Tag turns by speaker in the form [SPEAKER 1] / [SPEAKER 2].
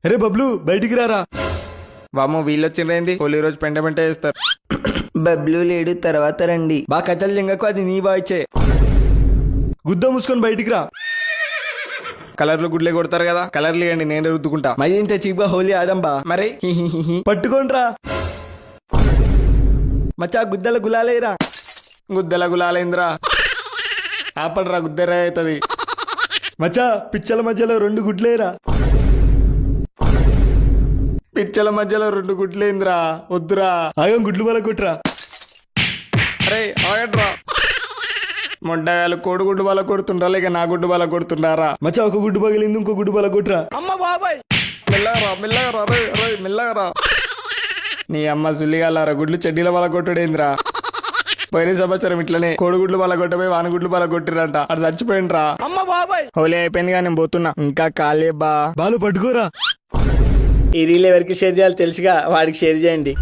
[SPEAKER 1] అరే బబ్లు బయటికి రారా.
[SPEAKER 2] వామో వీళ్ళు వచ్చిండ్రేంది హోలీ రోజు పెంట పెంట చేస్తారు.
[SPEAKER 3] బబ్లు లేడు, తర్వాత రండి.
[SPEAKER 1] బా కథలు లింగకు అది నీ వాయిచే. గుద్ద మూసుకొని బయటికి రా.
[SPEAKER 2] కలర్లు గుడ్లే కొడతారు కదా, కలర్లు ఇవ్వండి నేను రుద్దుకుంటా.
[SPEAKER 1] మరి ఇంత చీప్గా హోలీ ఆడంబా.
[SPEAKER 2] మరి
[SPEAKER 1] పట్టుకోండ్రా మచ్చా, గుద్దల గులాలేరా.
[SPEAKER 2] గుద్దల గులాలేంద్రా, ఆపడరా గుద్దెరా అవుతుంది.
[SPEAKER 1] మచ్చా పిచ్చల మధ్యలో 2 గుడ్లేరా.
[SPEAKER 2] పిచ్చల మధ్యలో 2 గుడ్లేంద్రా, వద్దురా.
[SPEAKER 1] ఆగం గుడ్లు బల కొట్రా.
[SPEAKER 2] అరే ఆగట్రా. మొడ్డగాలు కోడిగుడ్డు బల కొడుతుండ్రా లేక నా గుడ్డు బల కొడుతుండారా?
[SPEAKER 1] మచ్చా ఒక గుడ్డు పగిలింది, ఇంకో గుడ్డు బల కొట్రా.
[SPEAKER 2] అమ్మ బాబాయ్, మెల్లగరా మెల్లగరా, రే రే మెల్లగరా. నీ అమ్మ సుల్లిగాలారా, గుడ్లు చెడ్డీల బల కొట్టుడేంద్రా. పోయిన సంవత్సరం ఇట్లనే కోడిగుడ్లు బల కొట్టపోయి వానగుడ్లు బల కొట్టిరంట, అది చచ్చిపోయిండ్రా. అమ్మ బాబాయ్, హోలీ అయిపోయింది కానీ నేను పోతున్నా. ఇంకా కాలే బా.
[SPEAKER 1] బాలు పట్టుకోరా.
[SPEAKER 3] ఈ రీల్ ఎవరికి షేర్ చేయాలో తెలుసుగా, వాడికి షేర్ చేయండి.